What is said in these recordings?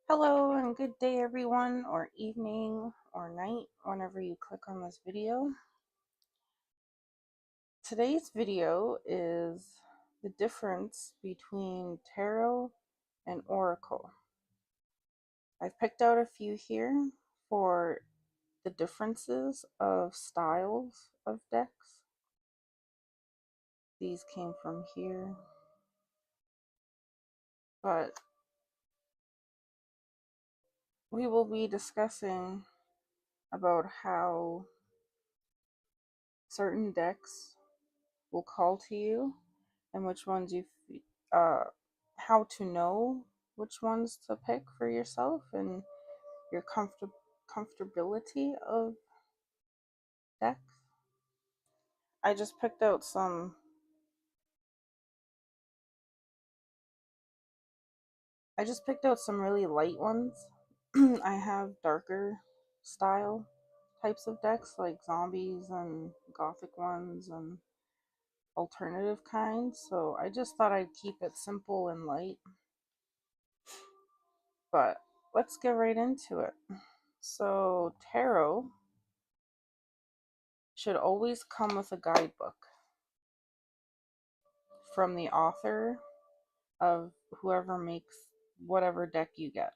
Hello and good day everyone, or evening or night whenever you click on this video. Today's video is the difference between tarot and oracle. I've picked out a few here for the differences of styles of decks. These came from here, but we will be discussing about how certain decks will call to you and which ones uh how to know which ones to pick for yourself and your comfortability of decks. I just picked out some really light ones. I have darker style types of decks like zombies and gothic ones and alternative kinds, so I just thought I'd keep it simple and light. But let's get right into it. So, tarot should always come with a guidebook from the author of whoever makes whatever deck you get.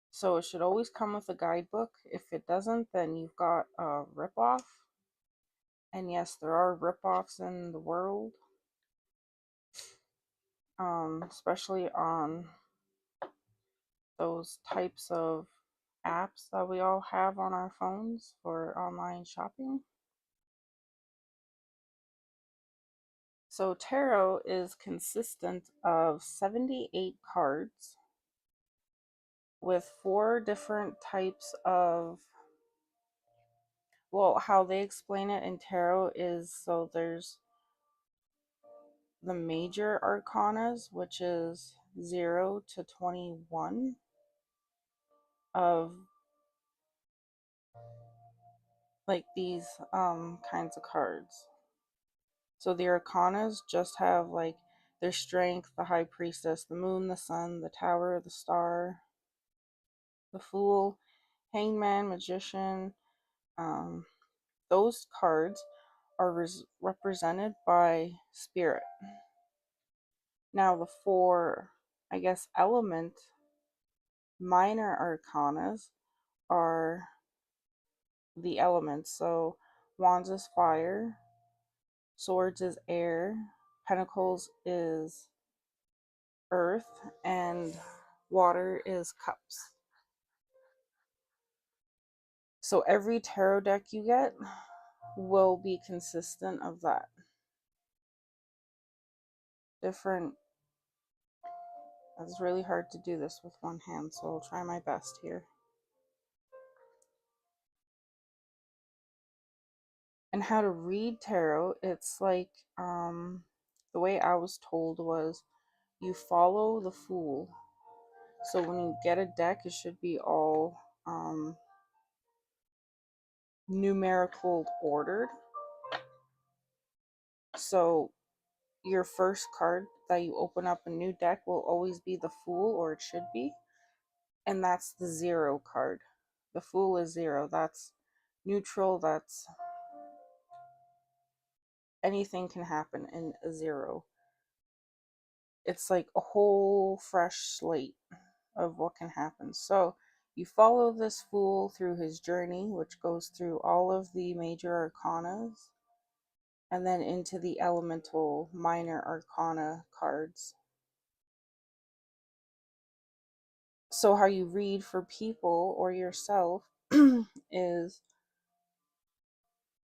So it should always come with a guidebook. If it doesn't, then you've got a ripoff. And yes, there are ripoffs in the world, especially on those types of apps that we all have on our phones for online shopping. So tarot is consistent of 78 cards with 4 different types of, well, how they explain it in tarot is, so there's the major arcanas, which is 0 to 21 of like these kinds of cards. So the arcanas just have like their strength, the high priestess, the moon, the sun, the tower, the star, the fool, hangman, magician. Those cards are represented by spirit. Now the 4, I guess, element minor arcanas are the elements. So wands is fire, swords is air, pentacles is earth, and water is cups. So every tarot deck you get will be consistent of that. Different. It's really hard to do this with one hand, so I'll try my best here. And how to read tarot, it's like the way I was told was you follow the Fool. So when you get a deck, it should be all numerical ordered. So your first card that you open up a new deck will always be the Fool, or it should be, and that's the 0 card. The Fool is 0. That's neutral. That's anything can happen in a 0. It's like a whole fresh slate of what can happen. So you follow this Fool through his journey, which goes through all of the major arcanas and then into the elemental minor arcana cards. So how you read for people or yourself is,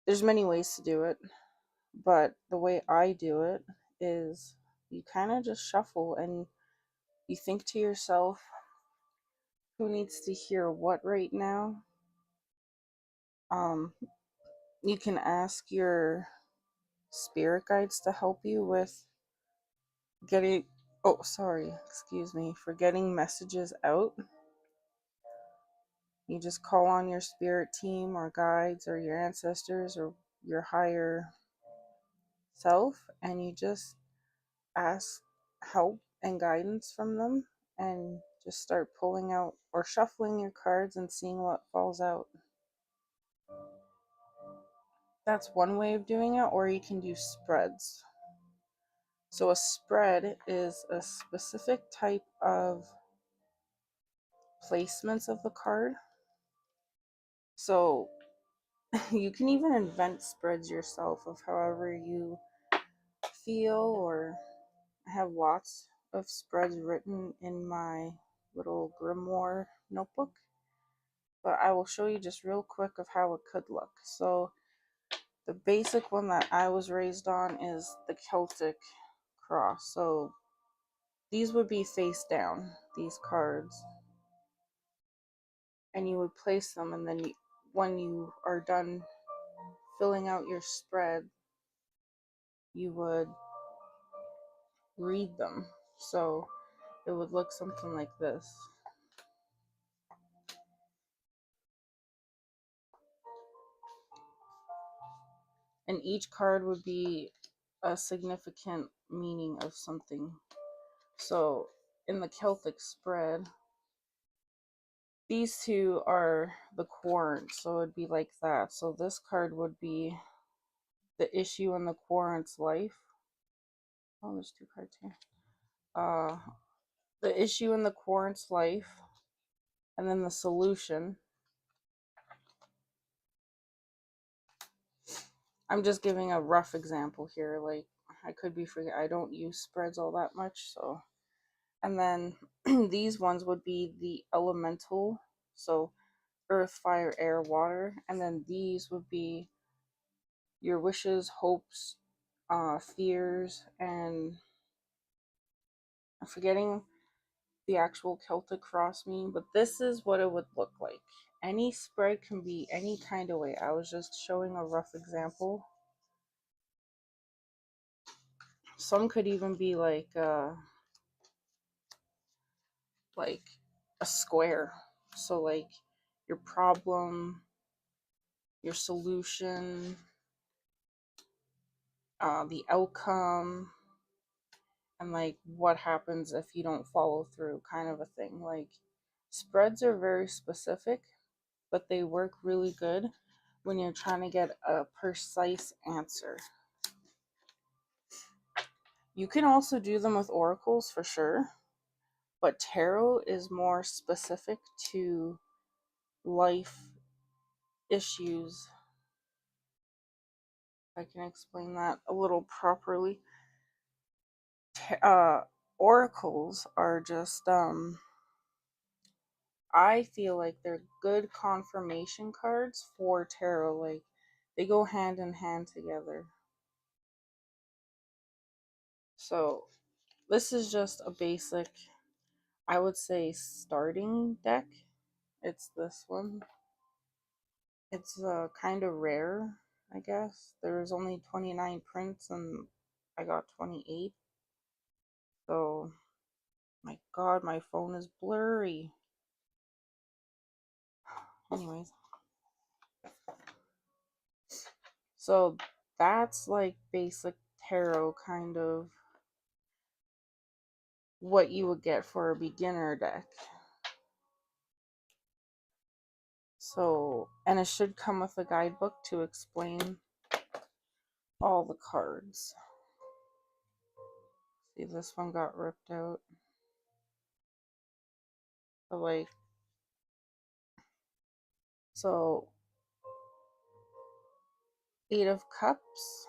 there's many ways to do it, but the way I do it is you kind of just shuffle and you think to yourself, who needs to hear what right now? You can ask your spirit guides to help you with getting, oh, sorry, excuse me, for getting messages out. You just call on your spirit team or guides or your ancestors or your higher self, and you just ask help and guidance from them. and just start pulling out or shuffling your cards and seeing what falls out. That's one way of doing it, or you can do spreads. So a spread is a specific type of placements of the card. So you can even invent spreads yourself of however you feel, or I have lots of spreads written in my little grimoire notebook, but I will show you just real quick of how it could look. So the basic one that I was raised on is the Celtic cross. So these would be face down, these cards, and you would place them, and then when you are done filling out your spread, you would read them. So it would look something like this. And each card would be a significant meaning of something. So in the Celtic spread, these two are the querent, so it'd be like that. So this card would be the issue in the querent's life. Oh, there's two cards here. The issue in the querent's life, and then the solution. I'm just giving a rough example here. Like, I could be forget. I don't use spreads all that much, so. And then these ones would be the elemental, so earth, fire, air, water. And then these would be your wishes, hopes, fears, and I'm forgetting the actual Celtic cross meaning, but this is what it would look like. Any spread can be any kind of way. I was just showing a rough example. Some could even be like a square. So like your problem, your solution, the outcome, and like what happens if you don't follow through, kind of a thing. Like spreads are very specific, but they work really good when you're trying to get a precise answer. You can also do them with oracles for sure, but tarot is more specific to life issues. I can explain that a little properly. Oracles are just I feel like they're good confirmation cards for tarot. Like they go hand in hand together. So this is just a basic, I would say, starting deck. It's this one. It's kind of rare, I guess. There's only 29 prints and I got 28. So, my god, my phone is blurry. Anyways. So, that's like basic tarot, kind of what you would get for a beginner deck. So, and it should come with a guidebook to explain all the cards. See, this one got ripped out. But like, so 8 of Cups,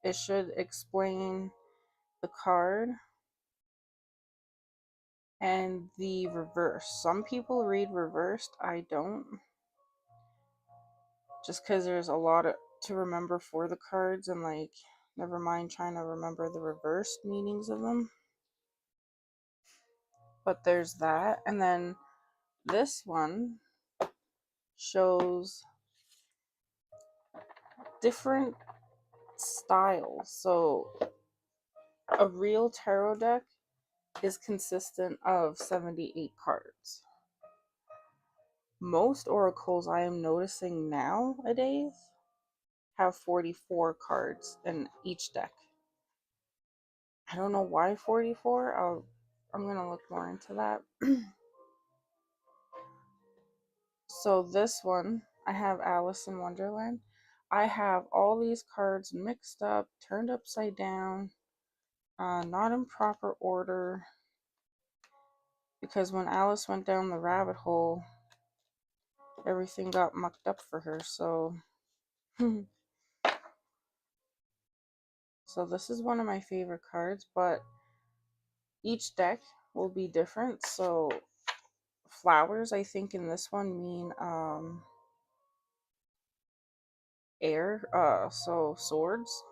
it should explain the card and the reverse. Some people read reversed, I don't. Just because there's a lot to remember for the cards, and like, never mind trying to remember the reversed meanings of them. But there's that. And then this one shows different styles. So a real tarot deck is consistent of 78 cards. Most oracles I am noticing nowadays have 44 cards in each deck. I don't know why 44. I'm gonna look more into that. So this one, I have Alice in Wonderland. I have all these cards mixed up, turned upside down, not in proper order, because when Alice went down the rabbit hole, everything got mucked up for her. So so this is one of my favorite cards, but each deck will be different. So flowers, I think in this one mean air, so swords.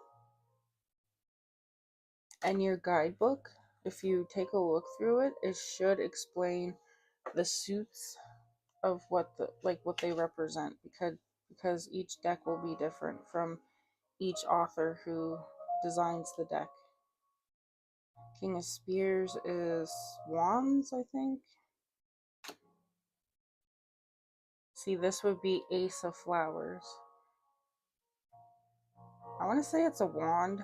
And your guidebook, if you take a look through it, it should explain the suits of what they represent, because each deck will be different from each author who designs the deck. King of Spears is wands, I think. See, this would be Ace of Flowers. I want to say it's a wand.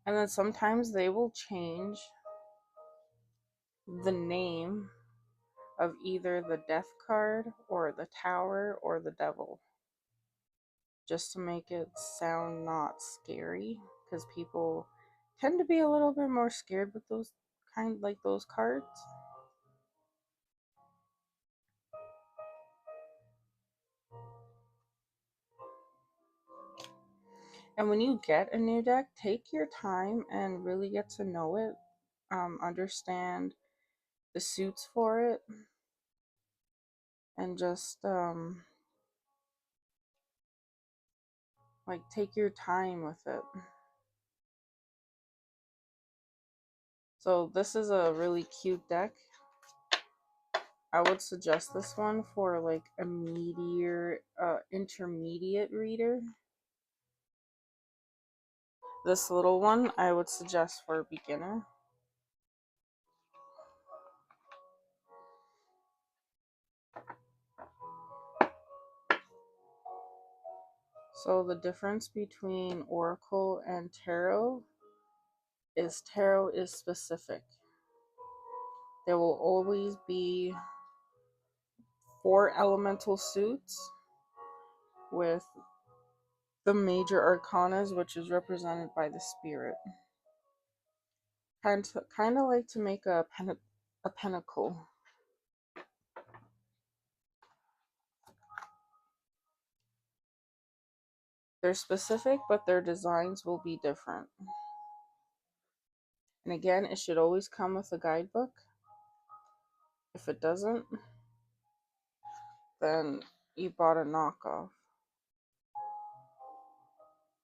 And then sometimes they will change the name of either the death card or the tower or the devil, just to make it sound not scary, because people tend to be a little bit more scared with those cards. And when you get a new deck, take your time and really get to know it, understand the suits for it, and just like take your time with it. So this is a really cute deck. I would suggest this one for like a intermediate reader. This little one I would suggest for a beginner. So the difference between Oracle and Tarot is specific. There will always be 4 elemental suits with the major arcanas, which is represented by the spirit. Kind of like to make a pentacle. They're specific, but their designs will be different. And again, it should always come with a guidebook. If it doesn't, then you bought a knockoff.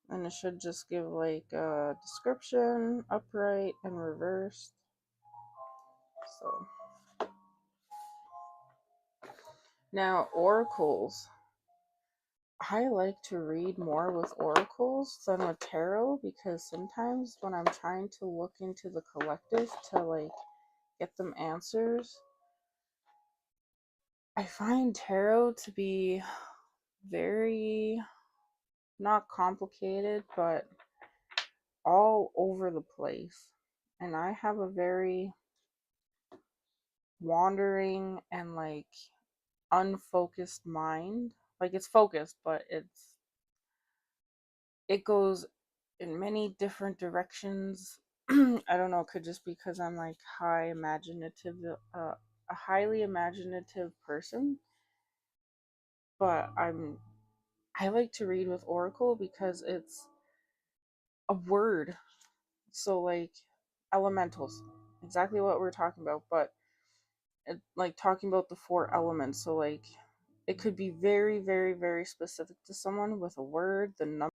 And it should just give like a description, upright and reversed. So now oracles. I like to read more with oracles than with tarot, because sometimes when I'm trying to look into the collective to like get them answers, I find tarot to be very not complicated, but all over the place. And I have a very wandering and like unfocused mind. Like it's focused, but it goes in many different directions. I don't know, it could just because I'm like a highly imaginative person, but I like to read with Oracle because it's a word. So like elementals, exactly what we're talking about, but like talking about the 4 elements. So like it could be very, very, very specific to someone with a word, the number